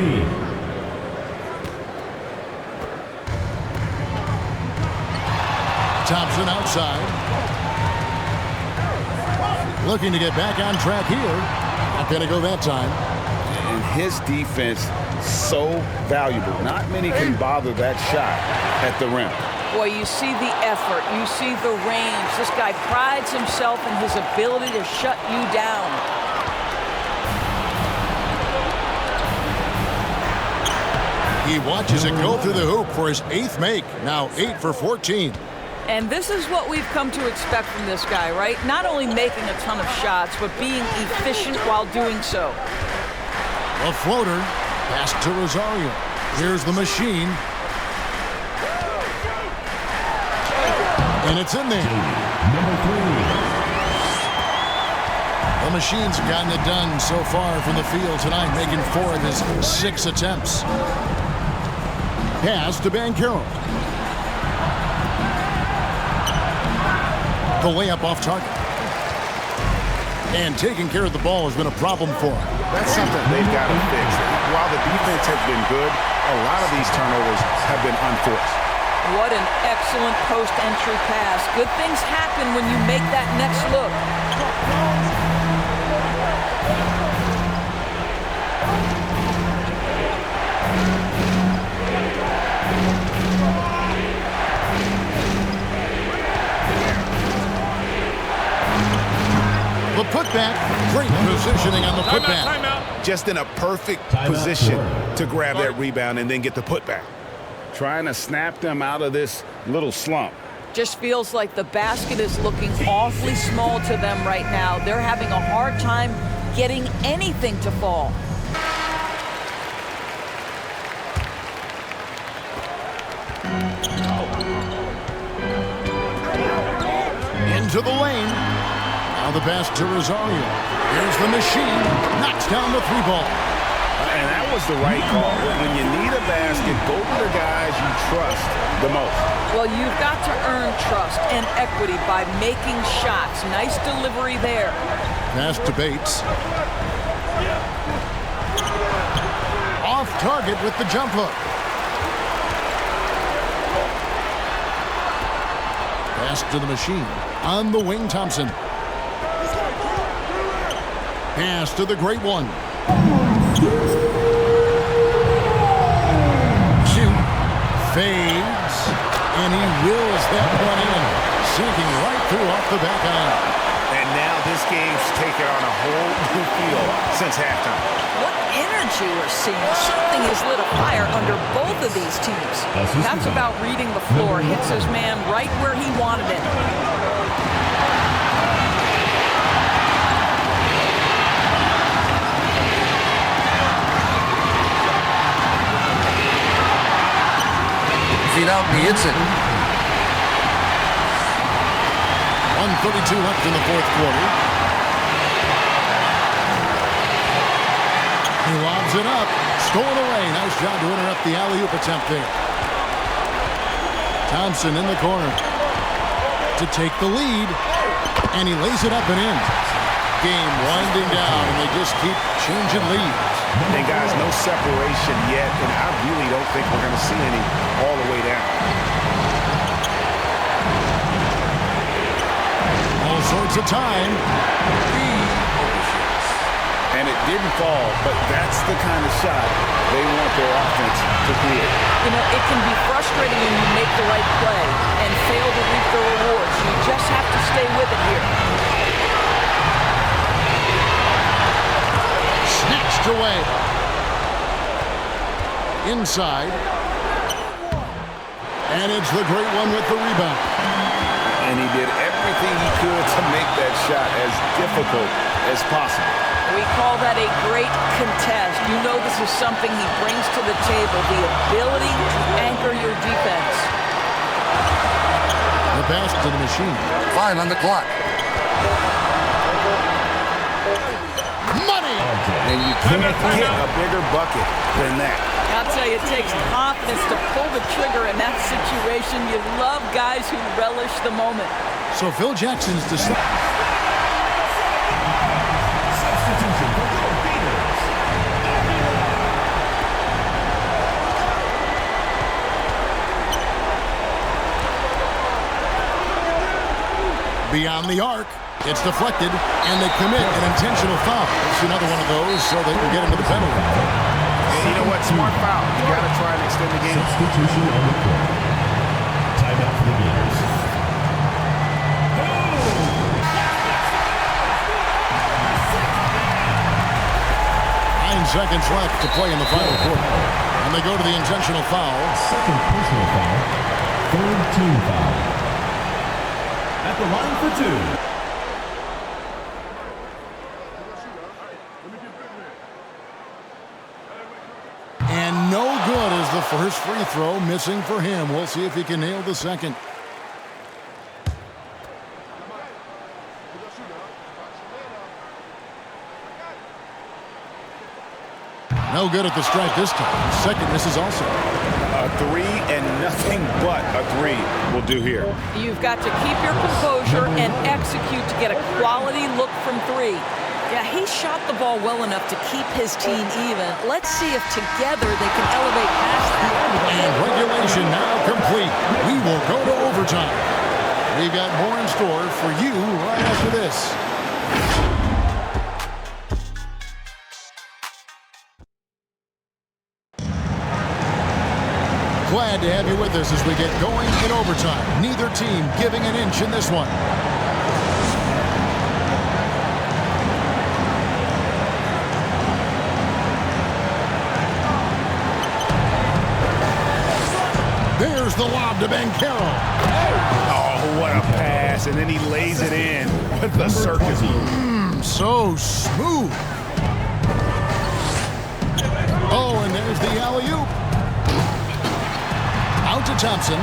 Thompson outside. Looking to get back on track here. Not going to go that time. And his defense, so valuable. Not many can bother that shot at the rim. Boy, you see the effort. You see the range. This guy prides himself in his ability to shut you down. He watches it go through the hoop for his 8th make. Now 8 for 14. And this is what we've come to expect from this guy, right? Not only making a ton of shots, but being efficient while doing so. A floater. Pass to Rosario. Here's the machine. And it's in there. Number 3. The machine's gotten it done so far from the field tonight, making 4 of his 6 attempts. Pass to Banchero. The layup off target. And taking care of the ball has been a problem for him. That's something they've got to fix. While the defense has been good, a lot of these turnovers have been unforced. What an excellent post-entry pass. Good things happen when you make that next look. putback. Great positioning on the putback. Just in a perfect position to grab that rebound and then get the putback. Trying to snap them out of this little slump. Just feels like the basket is looking awfully small to them right now. They're having a hard time getting anything to fall. Into the lane. Now the pass to Rosario. Here's the machine. Knocks down the three ball. And that was the right call. When you need a basket, go to the guys you trust the most. Well, you've got to earn trust and equity by making shots. Nice delivery there. Pass to Bates. Off target with the jump hook. Pass to the machine. On the wing, Thompson. Pass to the great one. Shoot. Fades. And he wills that one in. Sinking right through off the back iron. And now this game's taken on a whole new feel since halftime. What energy we're seeing. Something has lit a fire under both of these teams. That's about reading the floor. Hits his man right where he wanted it. Feet out, he hits it. 1:32 left in the fourth quarter. He lobs it up. Stolen away. Nice job to interrupt the alley-oop attempt there. Thompson in the corner to take the lead. And he lays it up and in. Game winding down, and they just keep changing leads. And guys, no separation yet, and I really don't think we're going to see any all the way down. All sorts of time. And it didn't fall, but that's the kind of shot they want their offense to create. You know, it can be frustrating when you make the right play and fail to reap the rewards. You just have to stay with it here. Snatched away. Inside. And it's the great one with the rebound. And he did everything he could to make that shot as difficult as possible. We call that a great contest. You know this is something he brings to the table, the ability to anchor your defense. The pass to the machine. 5 on the clock. Money! And you can't get a bigger bucket than that. I'll tell you, it takes confidence to pull the trigger in that situation. You love guys who relish the moment. So Phil Jackson's decided. Substitution for Philippines. Beyond the arc. It's deflected, and they commit an intentional foul. It's another one of those so they can get into the penalty. And you know what? Smart foul. You got to try and extend the game. Substitution on the court. Timeout for the Gators. 9 seconds left to play in the final quarter. And they go to the intentional foul. Second personal foul. Third team foul. At the line for 2. And no good as the first free throw missing for him. We'll see if he can nail the second. No good at the stripe this time. Second misses also. A 3 and nothing but a 3 will do here. You've got to keep your composure and execute to get a quality look from 3. Yeah, he shot the ball well enough to keep his team even. Let's see if together they can elevate past that. And regulation now complete. We will go to overtime. We've got more in store for you right after this. Glad to have you with us as we get going in overtime. Neither team giving an inch in this one. There's the lob to Bankero. Oh, what a pass. And then he lays it in with the circus move. So smooth. Oh, and there's the alley-oop. Out to Thompson.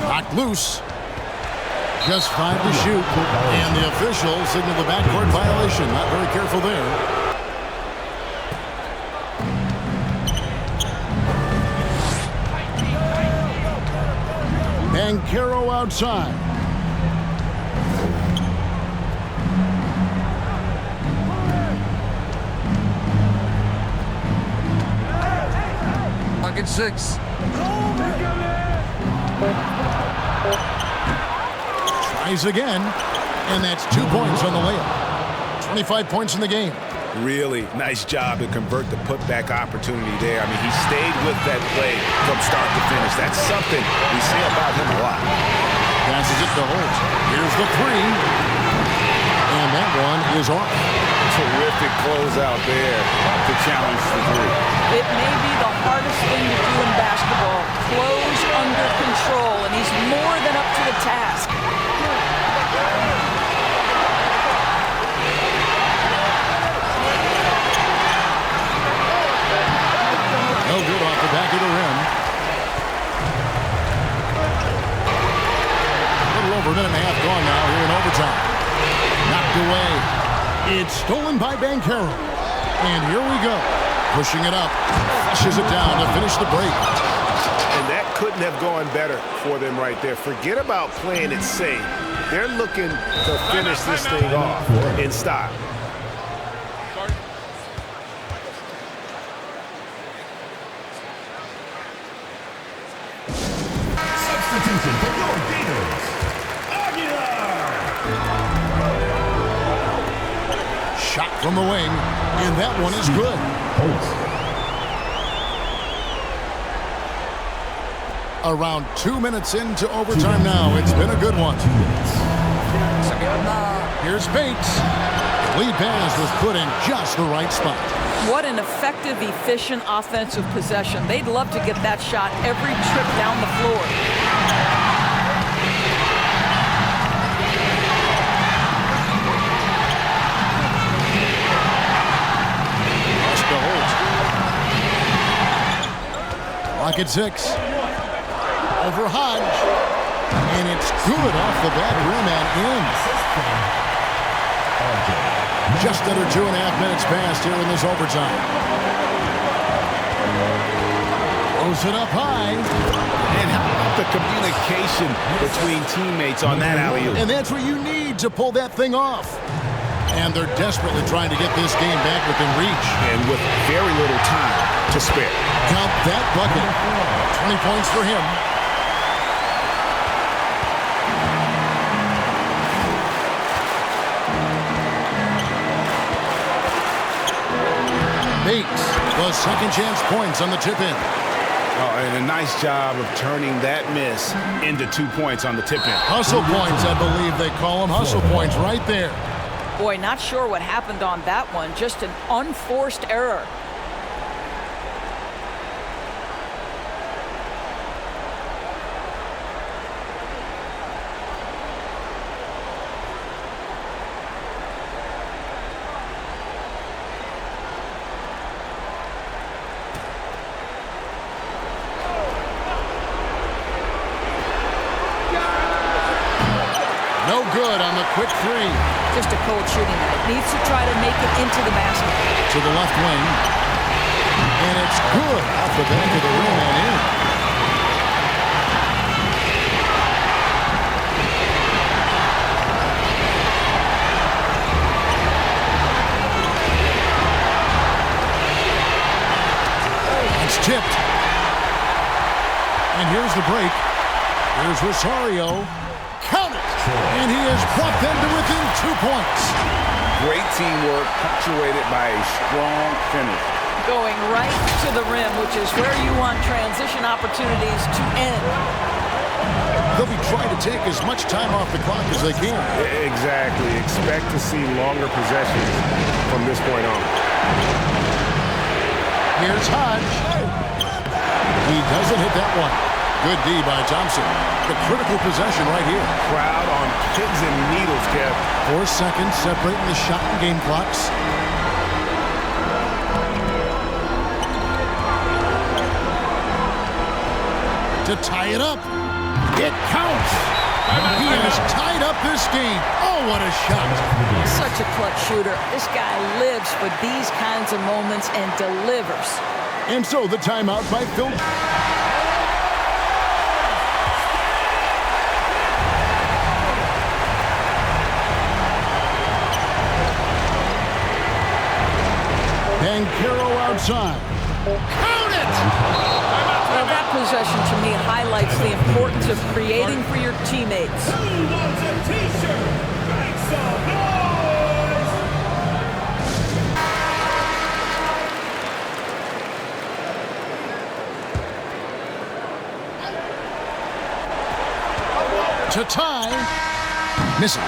Knocked loose. Just 5 to shoot. And the official signaled the backcourt violation. Not very careful there. Bankero outside. Pocket 6. Tries again, and that's 2 points on the layup. 25 points in the game. Really nice job to convert the putback opportunity there. I mean, he stayed with that play from start to finish. That's something we say about him a lot. Passes it to Holt. Here's the three. And that one is off. Terrific closeout there to challenge the three. It may be the hardest thing to do in basketball. Close under control, and he's more than up to the task. No good off the back of the rim. A little over a minute and a half gone now here in overtime. Knocked away. It's stolen by Bankero. And here we go. Pushing it up. Flushes it down to finish the break. And that couldn't have gone better for them right there. Forget about playing it safe. They're looking to finish this thing off in style. Substitution for your Gators. Shot from the wing. And that one is good. Around 2 minutes into overtime now. It's been a good one. Here's Bates. The lead pass was put in just the right spot. What an effective, efficient offensive possession. They'd love to get that shot every trip down the floor. Lost to Holt. Rocket 6. Over Hodge. And it's good off the back rim and in. Just under 2.5 minutes passed here in this overtime. Throws it up high. And how about the communication between teammates on that alley-oop? And that's what you need to pull that thing off. And they're desperately trying to get this game back within reach. And with very little time to spare. Count that bucket. 20 points for him. Bates, the second chance points on the tip-in. Oh, and a nice job of turning that miss into 2 points on the tip-in. Hustle points, I believe they call them. Hustle points right there. Boy, not sure what happened on that one. Just an unforced error. No good on the quick three. Just a cold shooting night. Needs to try to make it into the basket. To the left wing. And it's good off the back of the rim and in. It's tipped. And here's the break. Here's Rosario. Count it! And he has brought them to within 2 points. Great teamwork, punctuated by a strong finish. Going right to the rim, which is where you want transition opportunities to end. They'll be trying to take as much time off the clock as they can. Exactly. Expect to see longer possessions from this point on. Here's Hodge. He doesn't hit that one. Good D by Thompson. The critical possession right here. Crowd on pins and needles, Kev. 4 seconds separating the shot and game clocks. To tie it up. It counts. He has tied up this game. Oh, what a shot. Such a clutch shooter. This guy lives for these kinds of moments and delivers. And so the timeout by Phil. And Carroll outside. Count it! Well, that possession to me highlights the importance of creating for your teammates. Who wants a t-shirt? Make some noise! To tie. Misses.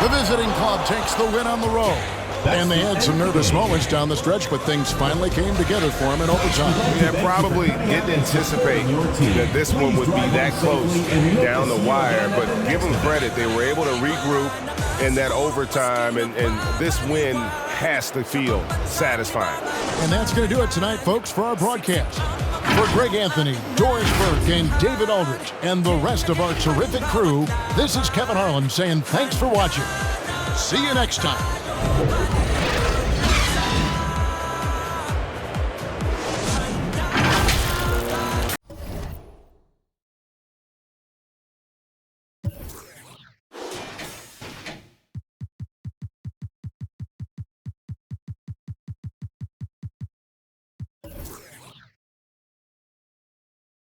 The visiting club takes the win on the road. And they had some nervous moments down the stretch, but things finally came together for them in overtime. Yeah, probably didn't anticipate that this one would be that close down the wire, but give them credit. They were able to regroup in that overtime, and this win has to feel satisfying. And that's going to do it tonight, folks, for our broadcast. For Greg Anthony, Doris Burke, and David Aldridge, and the rest of our terrific crew, this is Kevin Harlan saying thanks for watching. See you next time.